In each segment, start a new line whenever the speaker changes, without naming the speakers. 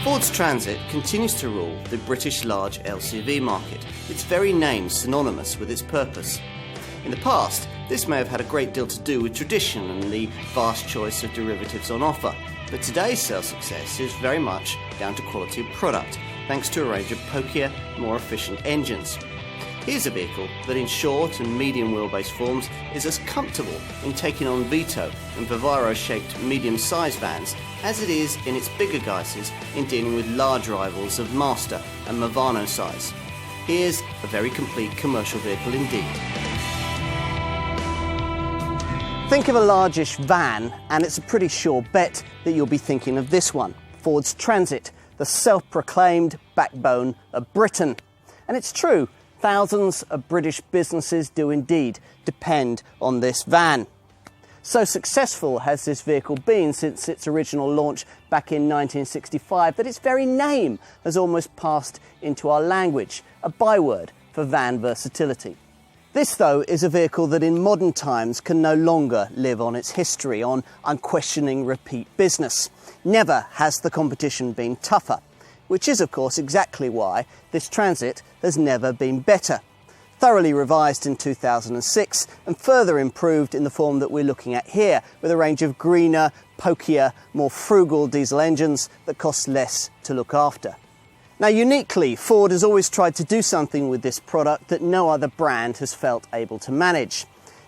Ford's Transit continues to rule the British large LCV market, its very name synonymous with its purpose. In the past, this may have had a great deal to do with tradition and the vast choice of derivatives on offer, but today's sales success is very much down to quality of product, thanks to a range of pokier, more efficient engines. Here's a vehicle that in short and medium wheelbase forms is as comfortable in taking on Vito and Vivaro-shaped medium-sized vans as it is in its bigger guises in dealing with large rivals of Master and Movano size. Here's a very complete commercial vehicle indeed. Think of a largish van and it's a pretty sure bet that you'll be thinking of this one, Ford's Transit, the self-proclaimed backbone of Britain. And it's true. Thousands of British businesses do indeed depend on this van. So successful has this vehicle been since its original launch back in 1965 that its very name has almost passed into our language, a byword for van versatility. This, though, is a vehicle that in modern times can no longer live on its history, on unquestioning repeat business. Never has the competition been tougher. Which is, of course, exactly why this Transit has never been better. Thoroughly revised in 2006 and further improved in the form that we're looking at here, with a range of greener, pokier, more frugal diesel engines that cost less to look after. Now, uniquely, Ford has always tried to do something with this product that no other brand has felt able to manage.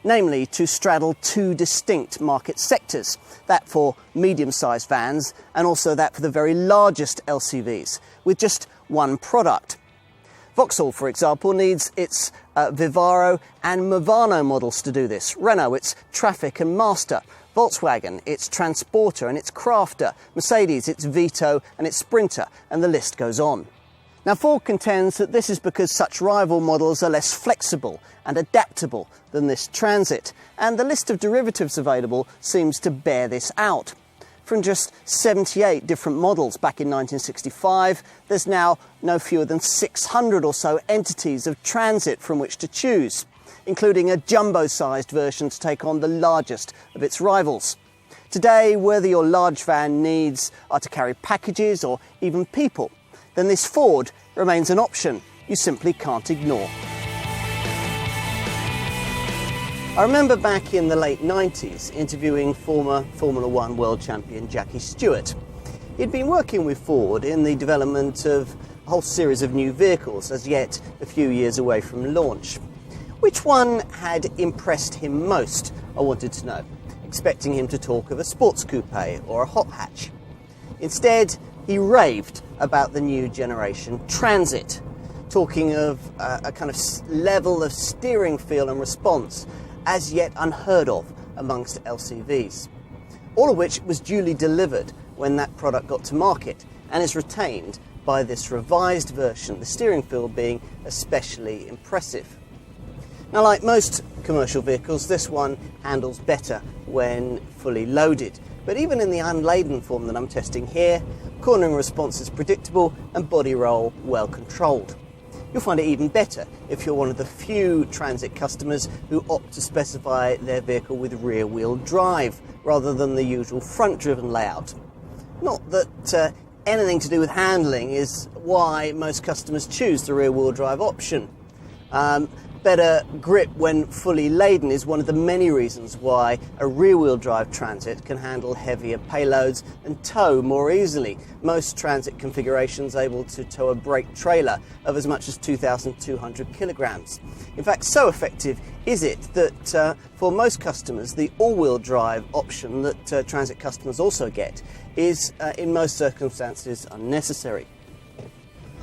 Namely, to straddle two distinct market sectors, that for medium-sized vans and also that for the very largest LCVs, with just one product. Vauxhall, for example, needs its Vivaro and Movano models to do this. Renault, its Traffic and Master. Volkswagen, its Transporter and its Crafter. Mercedes, its Vito and its Sprinter, and the list goes on. Now, Ford contends that this is because such rival models are less flexible and adaptable than this Transit, and the list of derivatives available seems to bear this out. From just 78 different models back in 1965, there's now no fewer than 600 or so entities of Transit from which to choose, including a jumbo-sized version to take on the largest of its rivals. Today, whether your large van needs are to carry packages or even people, then this Ford remains an option you simply can't ignore. I remember back in the late 90s interviewing former Formula One world champion Jackie Stewart. He'd been working with Ford in the development of a whole series of new vehicles, as yet a few years away from launch. Which one had impressed him most, I wanted to know, expecting him to talk of a sports coupe or a hot hatch. Instead, he raved about the new generation Transit, talking of a kind of level of steering feel and response as yet unheard of amongst LCVs. All of which was duly delivered when that product got to market and is retained by this revised version, the steering feel being especially impressive. Now, like most commercial vehicles, this one handles better when fully loaded. But even in the unladen form that I'm testing here, cornering response is predictable and body roll well controlled. You'll find it even better if you're one of the few Transit customers who opt to specify their vehicle with rear-wheel drive rather than the usual front-driven layout. Not that anything to do with handling is why most customers choose the rear-wheel drive option. Better grip when fully laden is one of the many reasons why a rear-wheel drive Transit can handle heavier payloads and tow more easily. Most Transit configurations able to tow a brake trailer of as much as 2,200 kilograms. In fact, so effective is it that for most customers, the all-wheel drive option that Transit customers also get is in most circumstances unnecessary.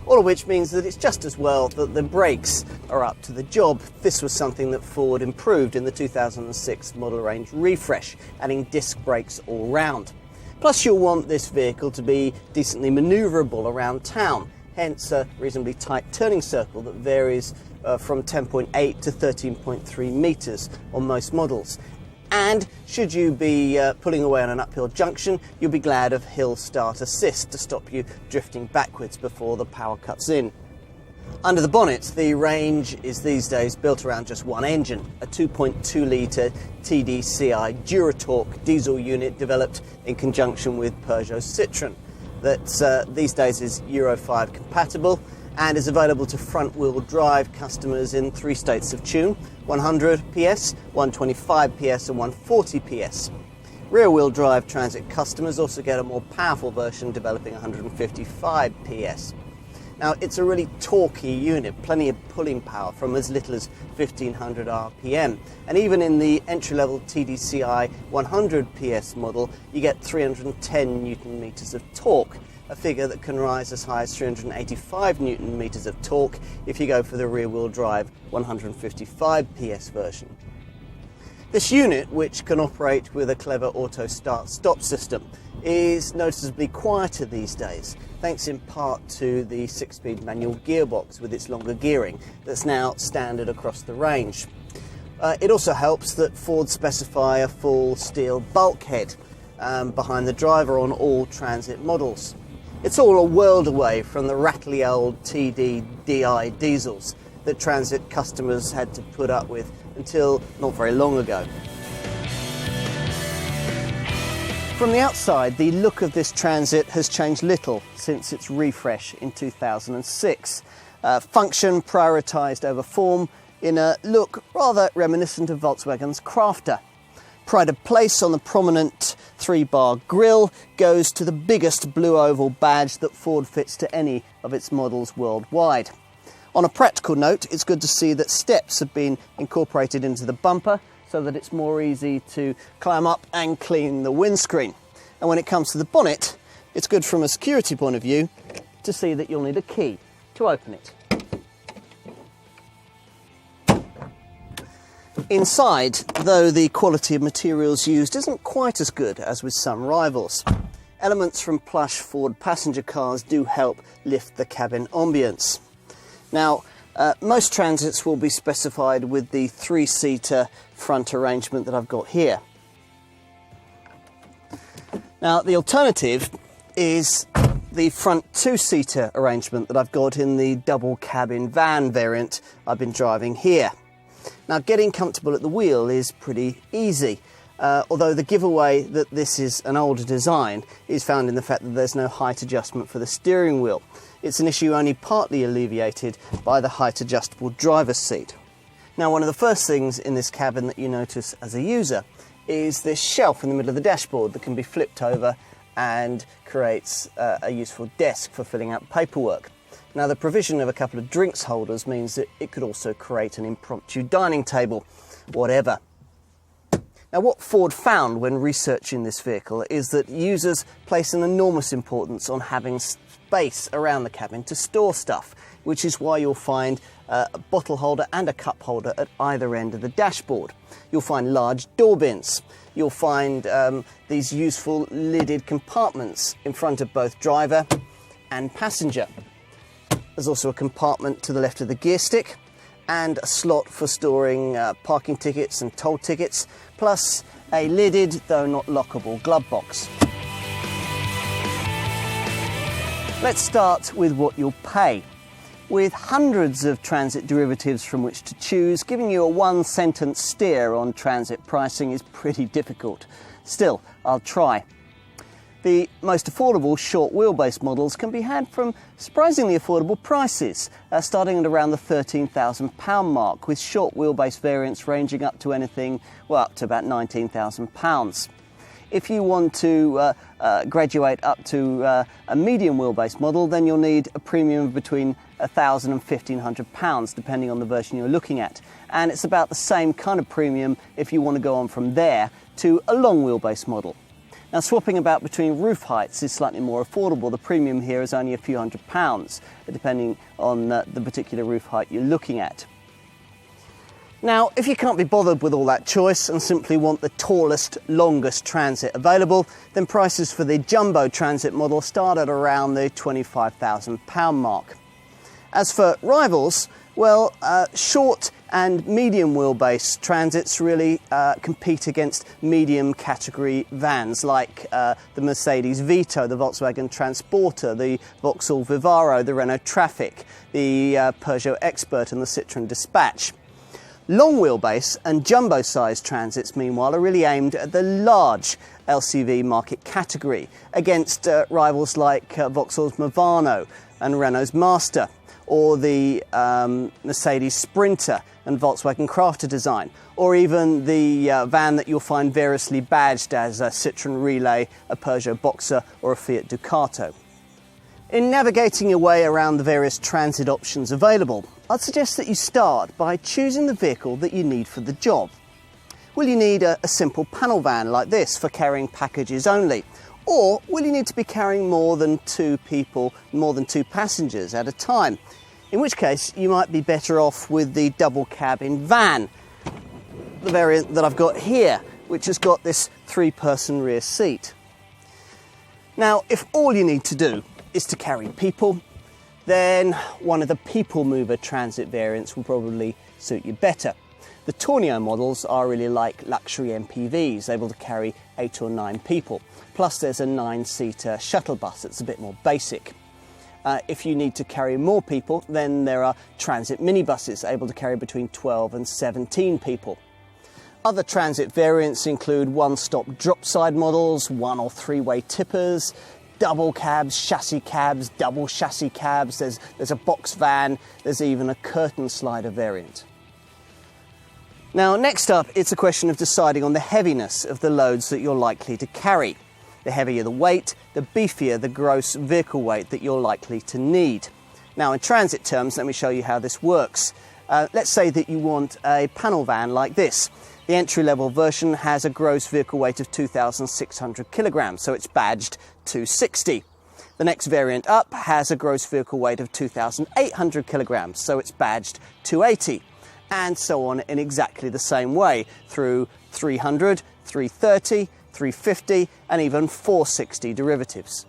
All of which means that it's just as well that the brakes are up to the job. This was something that Ford improved in the 2006 model range refresh, adding disc brakes all round. Plus, you'll want this vehicle to be decently manoeuvrable around town, hence a reasonably tight turning circle that varies from 10.8 to 13.3 metres on most models. And should you be pulling away on an uphill junction, you'll be glad of Hill Start Assist to stop you drifting backwards before the power cuts in. Under the bonnet, the range is these days built around just one engine, a 2.2 litre TDCi Duratorque diesel unit developed in conjunction with Peugeot Citroën. that these days is Euro 5 compatible and is available to front-wheel drive customers in 3 states of tune: 100 PS, 125 PS and 140 PS. Rear-wheel drive Transit customers also get a more powerful version developing 155 PS. Now, it's a really torquey unit, plenty of pulling power from as little as 1500 RPM. And even in the entry-level TDCi 100 PS model, you get 310 Newton meters of torque, a figure that can rise as high as 385 Newton meters of torque if you go for the rear-wheel drive 155 PS version. This unit, which can operate with a clever auto start-stop system, is noticeably quieter these days, thanks in part to the 6-speed manual gearbox with its longer gearing that's now standard across the range. It also helps that Ford specify a full steel bulkhead behind the driver on all Transit models. It's all a world away from the rattly old TDDI diesels that Transit customers had to put up with until not very long ago. From the outside, the look of this Transit has changed little since its refresh in 2006. Function prioritised over form in a look rather reminiscent of Volkswagen's Crafter. Pride of place on the prominent 3-bar grille goes to the biggest blue oval badge that Ford fits to any of its models worldwide. On a practical note, it's good to see that steps have been incorporated into the bumper so that it's more easy to climb up and clean the windscreen. And when it comes to the bonnet, it's good from a security point of view to see that you'll need a key to open it. Inside, though, the quality of materials used isn't quite as good as with some rivals. Elements from plush Ford passenger cars do help lift the cabin ambience. Now, most Transits will be specified with the 3-seater front arrangement that I've got here. Now, the alternative is the front 2-seater arrangement that I've got in the double cabin van variant I've been driving here. Now, getting comfortable at the wheel is pretty easy, although the giveaway that this is an older design is found in the fact that there's no height adjustment for the steering wheel. It's an issue only partly alleviated by the height adjustable driver's seat. Now, one of the first things in this cabin that you notice as a user is this shelf in the middle of the dashboard that can be flipped over and creates a useful desk for filling out paperwork. Now, the provision of a couple of drinks holders means that it could also create an impromptu dining table, whatever. Now, what Ford found when researching this vehicle is that users place an enormous importance on having space around the cabin to store stuff, which is why you'll find a bottle holder and a cup holder at either end of the dashboard. You'll find large door bins. You'll find these useful lidded compartments in front of both driver and passenger. There's also a compartment to the left of the gear stick and a slot for storing parking tickets and toll tickets, plus a lidded, though not lockable, glove box. Let's start with what you'll pay. With hundreds of Transit derivatives from which to choose, giving you a one-sentence steer on Transit pricing is pretty difficult. Still, I'll try. The most affordable short wheelbase models can be had from surprisingly affordable prices, starting at around the £13,000 mark, with short wheelbase variants ranging up to anything, well, up to about £19,000. If you want to graduate up to a medium wheelbase model, then you'll need a premium of between £1,000 and £1,500, depending on the version you're looking at. And it's about the same kind of premium if you want to go on from there to a long wheelbase model. Now, swapping about between roof heights is slightly more affordable. The premium here is only a few £100s, depending on the particular roof height you're looking at. Now, if you can't be bothered with all that choice and simply want the tallest, longest Transit available, then prices for the jumbo Transit model start at around the £25,000 mark. As for rivals, well, short and medium wheelbase Transits really compete against medium category vans like the Mercedes Vito, the Volkswagen Transporter, the Vauxhall Vivaro, the Renault Trafic, the Peugeot Expert and the Citroën Dispatch. Long wheelbase and jumbo-sized transits, meanwhile, are really aimed at the large LCV market category against rivals like Vauxhall's Movano and Renault's Master, or the Mercedes Sprinter and Volkswagen Crafter design, or even the van that you'll find variously badged as a Citroën Relay, a Peugeot Boxer or a Fiat Ducato. In navigating your way around the various transit options available, I'd suggest that you start by choosing the vehicle that you need for the job. Will you need a simple panel van like this for carrying packages only? Or will you need to be carrying more than two passengers at a time? In which case, you might be better off with the double cabin van, the variant that I've got here, which has got this 3-person rear seat. Now, if all you need to do is to carry people, then one of the People Mover transit variants will probably suit you better. The Tourneo models are really like luxury MPVs, able to carry 8 or 9 people. Plus there's a 9-seater shuttle bus that's a bit more basic. If you need to carry more people, then there are transit minibuses able to carry between 12 and 17 people. Other transit variants include one-stop drop-side models, 1- or 3-way tippers, double cabs, chassis cabs, double chassis cabs, there's a box van, there's even a curtain slider variant. Now, next up, it's a question of deciding on the heaviness of the loads that you're likely to carry. The heavier the weight, the beefier the gross vehicle weight that you're likely to need. Now, in transit terms, let me show you how this works. Let's say that you want a panel van like this. The entry-level version has a gross vehicle weight of 2,600 kilograms, so it's badged 260. The next variant up has a gross vehicle weight of 2,800 kilograms, so it's badged 280. And so on in exactly the same way through 300, 330, 350 and even 460 derivatives.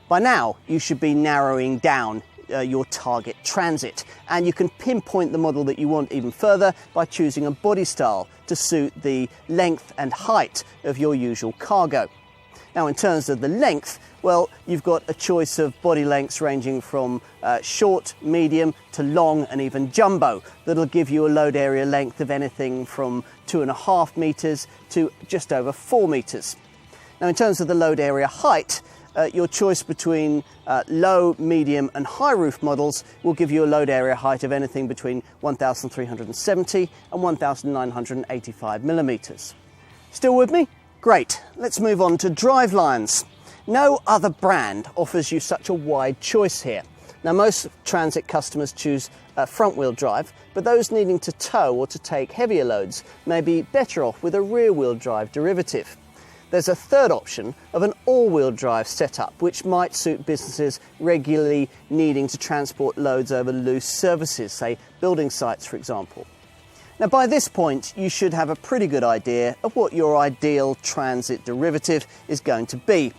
By now you should be narrowing down your target transit, and you can pinpoint the model that you want even further by choosing a body style to suit the length and height of your usual cargo. Now, in terms of the length, well, you've got a choice of body lengths ranging from short, medium to long and even jumbo that'll give you a load area length of anything from 2.5 metres to just over 4 metres. Now, in terms of the load area height, your choice between low, medium and high roof models will give you a load area height of anything between 1,370 and 1,985 millimetres. Still with me? Great. Let's move on to drivelines. No other brand offers you such a wide choice here. Now, most transit customers choose front-wheel drive, but those needing to tow or to take heavier loads may be better off with a rear-wheel drive derivative. There's a third option of an all-wheel drive setup, which might suit businesses regularly needing to transport loads over loose surfaces, say building sites, for example. Now, by this point, you should have a pretty good idea of what your ideal transit derivative is going to be.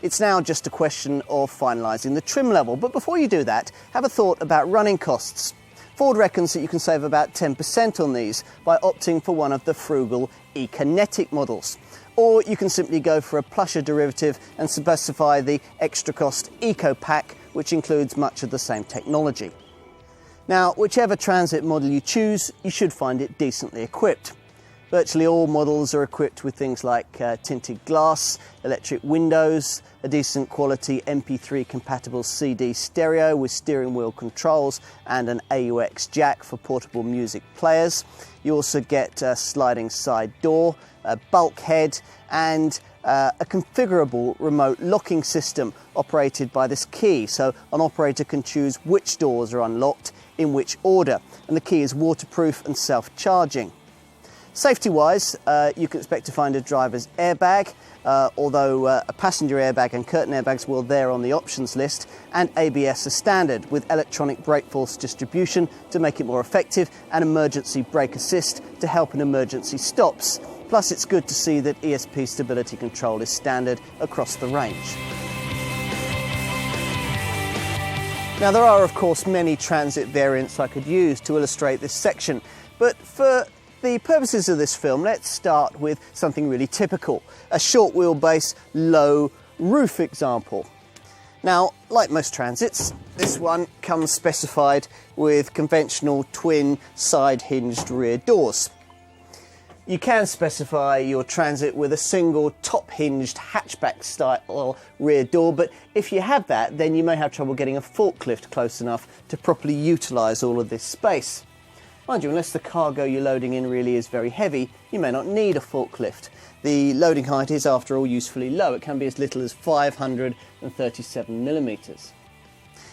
It's now just a question of finalising the trim level, but before you do that, have a thought about running costs. Ford reckons that you can save about 10% on these by opting for one of the frugal Econetic models. Or you can simply go for a plusher derivative and specify the extra cost Eco Pack, which includes much of the same technology. Now, whichever transit model you choose, you should find it decently equipped. Virtually all models are equipped with things like tinted glass, electric windows, a decent quality MP3 compatible CD stereo with steering wheel controls and an AUX jack for portable music players. You also get a sliding side door, a bulkhead and a configurable remote locking system operated by this key, so an operator can choose which doors are unlocked in which order, and the key is waterproof and self-charging. Safety-wise, you can expect to find a driver's airbag, although a passenger airbag and curtain airbags will there on the options list, and ABS as standard, with electronic brake force distribution to make it more effective, and emergency brake assist to help in emergency stops. Plus, it's good to see that ESP stability control is standard across the range. Now, there are, of course, many transit variants I could use to illustrate this section, but for the purposes of this film, let's start with something really typical, a short wheelbase, low roof example. Now, like most transits, this one comes specified with conventional twin side-hinged rear doors. You can specify your transit with a single top-hinged hatchback-style rear door, but if you have that, then you may have trouble getting a forklift close enough to properly utilise all of this space. Mind you, unless the cargo you're loading in really is very heavy, you may not need a forklift. The loading height is, after all, usefully low. It can be as little as 537mm.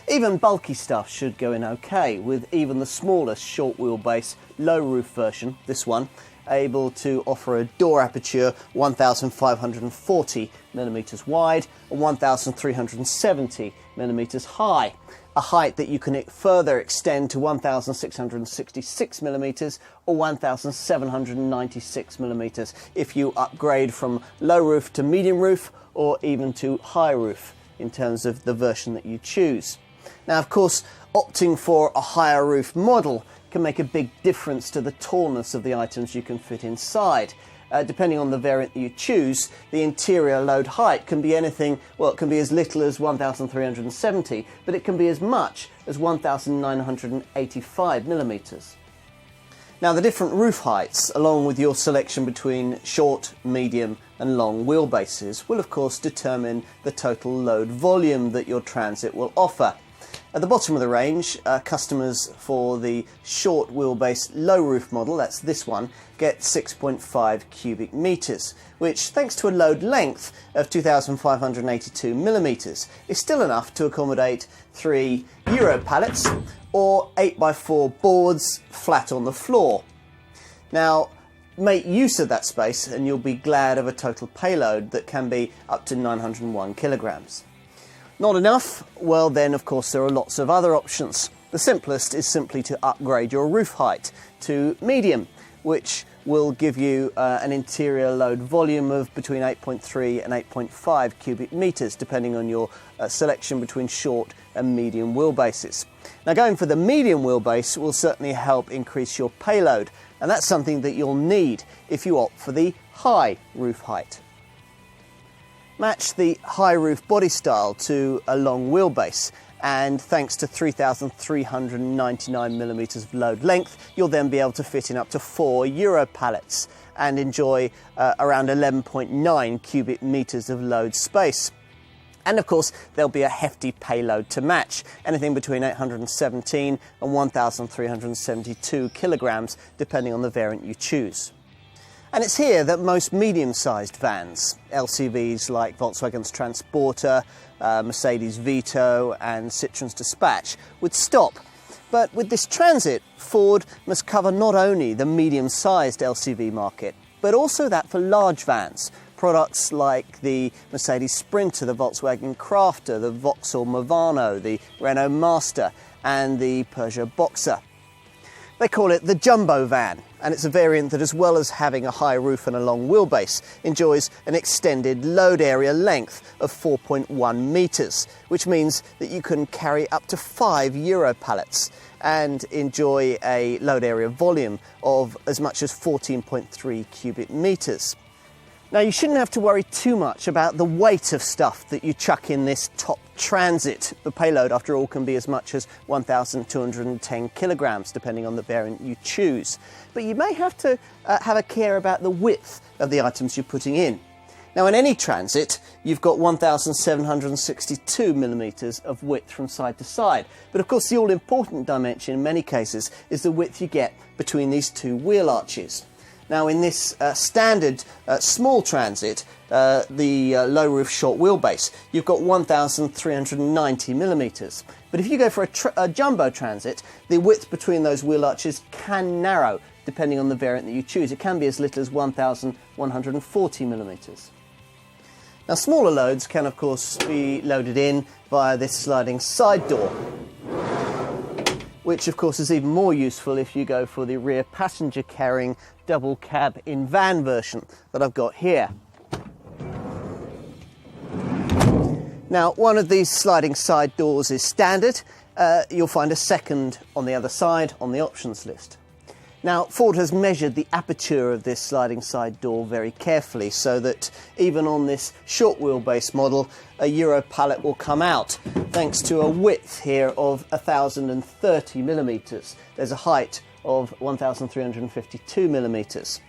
Even bulky stuff should go in okay, with even the smallest short wheelbase low roof version, this one, able to offer a door aperture 1,540mm wide and 1,370mm high, a height that you can further extend to 1,666mm or 1,796mm if you upgrade from low roof to medium roof or even to high roof in terms of the version that you choose. Now, of course, opting for a higher roof model can make a big difference to the tallness of the items you can fit inside. Depending on the variant that you choose, the interior load height can be anything, well, it can be as little as 1,370, but it can be as much as 1,985mm. Now, the different roof heights, along with your selection between short, medium and long wheelbases, will of course determine the total load volume that your transit will offer. At the bottom of the range, customers for the short wheelbase low roof model, that's this one, get 6.5 cubic metres, which, thanks to a load length of 2,582mm, is still enough to accommodate 3 Euro pallets or 8x4 boards flat on the floor. Now, make use of that space and you'll be glad of a total payload that can be up to 901 kilograms. Not enough? Well, then of course there are lots of other options. The simplest is simply to upgrade your roof height to medium, which will give you an interior load volume of between 8.3 and 8.5 cubic metres, depending on your selection between short and medium wheelbases. Now, going for the medium wheelbase will certainly help increase your payload, and that's something that you'll need if you opt for the high roof height. Match the high roof body style to a long wheelbase, and thanks to 3,399mm of load length, you'll then be able to fit in up to 4 Euro pallets and enjoy around 11.9 cubic metres of load space. And of course, there'll be a hefty payload to match, anything between 817 and 1,372 kilograms, depending on the variant you choose. And it's here that most medium-sized vans, LCVs like Volkswagen's Transporter, Mercedes Vito and Citroen's Dispatch, would stop. But with this Transit, Ford must cover not only the medium-sized LCV market, but also that for large vans. Products like the Mercedes Sprinter, the Volkswagen Crafter, the Vauxhall Movano, the Renault Master and the Peugeot Boxer. They call it the Jumbo Van, and it's a variant that, as well as having a high roof and a long wheelbase, enjoys an extended load area length of 4.1 metres, which means that you can carry up to 5 Euro pallets and enjoy a load area volume of as much as 14.3 cubic metres. Now, you shouldn't have to worry too much about the weight of stuff that you chuck in this top Transit. The payload, after all, can be as much as 1,210 kilograms, depending on the variant you choose. But you may have to have a care about the width of the items you're putting in. Now, in any Transit, you've got 1,762mm of width from side to side. But of course, the all-important dimension in many cases is the width you get between these two wheel arches. Now, in this standard small Transit, the low roof short wheelbase, you've got 1,390mm. But if you go for a jumbo Transit, the width between those wheel arches can narrow, depending on the variant that you choose. It can be as little as 1,140mm. Now, smaller loads can, of course, be loaded in via this sliding side door, which of course is even more useful if you go for the rear passenger carrying double cab in van version that I've got here. Now, one of these sliding side doors is standard. You'll find a second on the other side on the options list. Now, Ford has measured the aperture of this sliding side door very carefully so that even on this short wheelbase model, a Euro pallet will come out thanks to a width here of 1,030 millimetres. There's a height of 1,352 millimetres.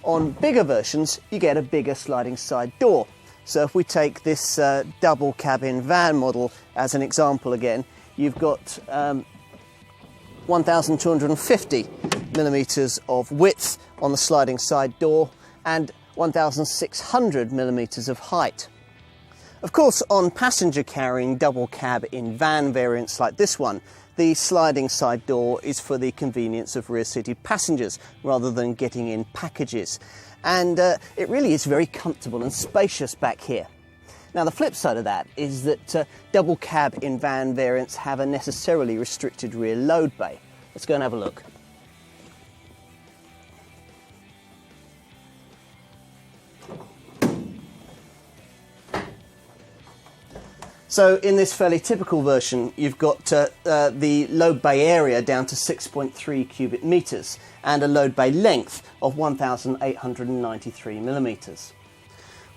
On bigger versions, you get a bigger sliding side door. So if we take this double cabin van model as an example again, you've got 1,250 millimetres of width on the sliding side door and 1,600 millimetres of height. Of course, on passenger carrying double cab in van variants like this one, the sliding side door is for the convenience of rear-seated passengers rather than getting in packages. And it really is very comfortable and spacious back here. Now, the flip side of that is that double cab in van variants have a necessarily restricted rear load bay. Let's go and have a look. So in this fairly typical version, you've got the load bay area down to 6.3 cubic metres and a load bay length of 1,893 millimetres.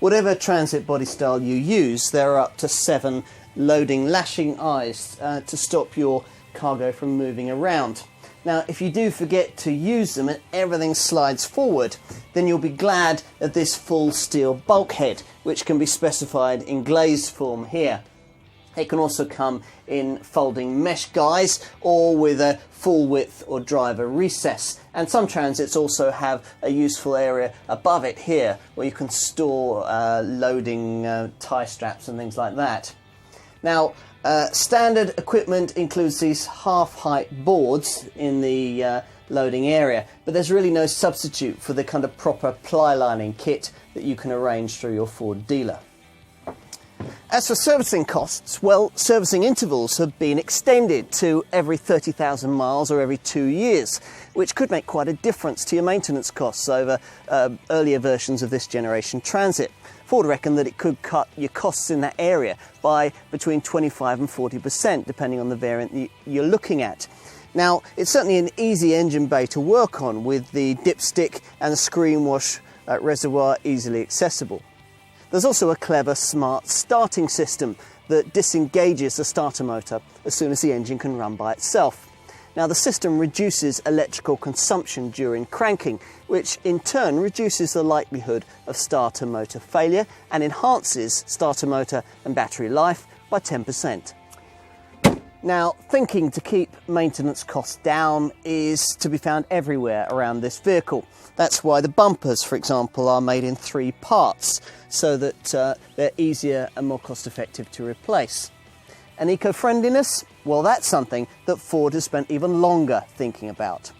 Whatever transit body style you use, there are up to 7 loading lashing eyes to stop your cargo from moving around. Now, if you do forget to use them and everything slides forward, then you'll be glad of this full steel bulkhead, which can be specified in glazed form here. It can also come in folding mesh guise or with a full width or driver recess. And some transits also have a useful area above it here where you can store loading tie straps and things like that. Now, standard equipment includes these half-height boards in the loading area, but there's really no substitute for the kind of proper ply lining kit that you can arrange through your Ford dealer. As for servicing costs, well, servicing intervals have been extended to every 30,000 miles or every 2 years, which could make quite a difference to your maintenance costs over earlier versions of this generation Transit. Ford reckon that it could cut your costs in that area by between 25 and 40%, depending on the variant you're looking at. Now, it's certainly an easy engine bay to work on with the dipstick and the screen wash reservoir easily accessible. There's also a clever smart starting system that disengages the starter motor as soon as the engine can run by itself. Now, the system reduces electrical consumption during cranking, which in turn reduces the likelihood of starter motor failure and enhances starter motor and battery life by 10%. Now, thinking to keep maintenance costs down is to be found everywhere around this vehicle. That's why the bumpers, for example, are made in 3 parts, so that they're easier and more cost-effective to replace. And eco-friendliness? Well, that's something that Ford has spent even longer thinking about.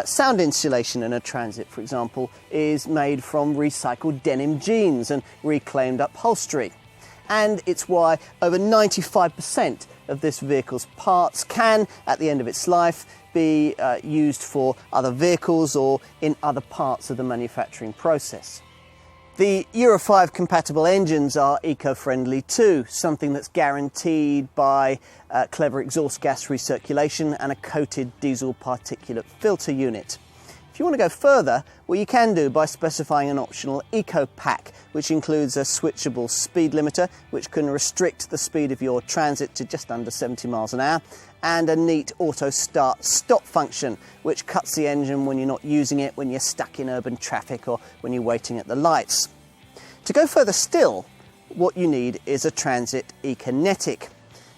Sound insulation in a Transit, for example, is made from recycled denim jeans and reclaimed upholstery. And it's why over 95% of this vehicle's parts can, at the end of its life, be used for other vehicles or in other parts of the manufacturing process. The Euro 5 compatible engines are eco-friendly too, something that's guaranteed by clever exhaust gas recirculation and a coated diesel particulate filter unit. If you want to go further, well, you can do by specifying an optional Eco Pack, which includes a switchable speed limiter, which can restrict the speed of your Transit to just under 70 miles an hour, and a neat auto start-stop function, which cuts the engine when you're not using it, when you're stuck in urban traffic or when you're waiting at the lights. To go further still, what you need is a Transit Econetic.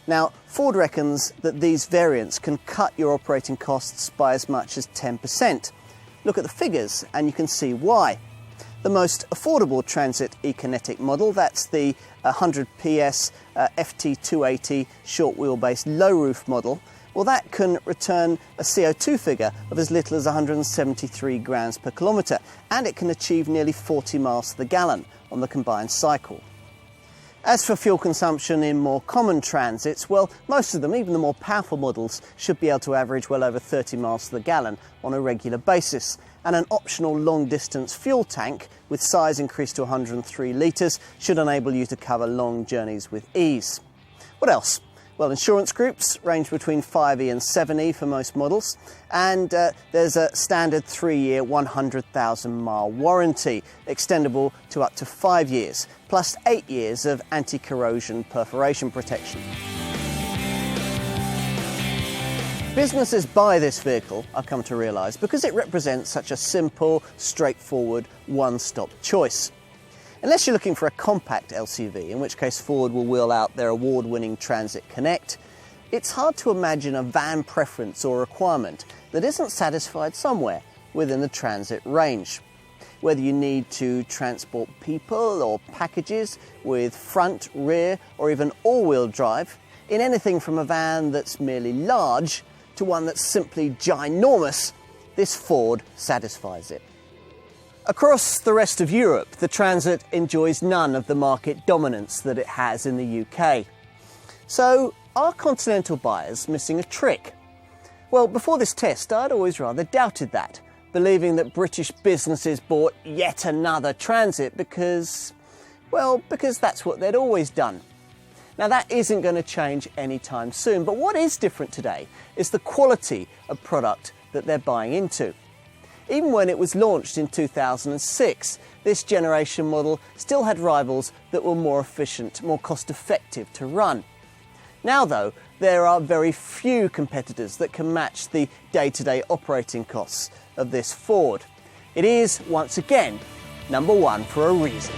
Now, Ford reckons that these variants can cut your operating costs by as much as 10%. Look at the figures and you can see why. The most affordable Transit Econetic model, that's the 100 PS FT280 short wheelbase low roof model, well, that can return a CO2 figure of as little as 173 grams per kilometre, and it can achieve nearly 40 miles to the gallon on the combined cycle. As for fuel consumption in more common Transits, well, most of them, even the more powerful models, should be able to average well over 30 miles to the gallon on a regular basis. And an optional long-distance fuel tank with size increased to 103 litres should enable you to cover long journeys with ease. What else? Well, insurance groups range between 5E and 7E for most models, and there's a standard 3-year 100,000 mile warranty, extendable to up to 5 years, plus 8 years of anti-corrosion perforation protection. Businesses buy this vehicle, I've come to realise, because it represents such a simple, straightforward, one-stop choice. Unless you're looking for a compact LCV, in which case Ford will wheel out their award-winning Transit Connect, it's hard to imagine a van preference or requirement that isn't satisfied somewhere within the Transit range. Whether you need to transport people or packages with front, rear or even all-wheel drive, in anything from a van that's merely large to one that's simply ginormous, this Ford satisfies it. Across the rest of Europe, the Transit enjoys none of the market dominance that it has in the UK. So, are continental buyers missing a trick? Well, before this test, I'd always rather doubted that, believing that British businesses bought yet another Transit because that's what they'd always done. Now, that isn't going to change anytime soon, but what is different today is the quality of product that they're buying into. Even when it was launched in 2006, this generation model still had rivals that were more efficient, more cost-effective to run. Now, though, there are very few competitors that can match the day-to-day operating costs of this Ford. It is, once again, number one for a reason.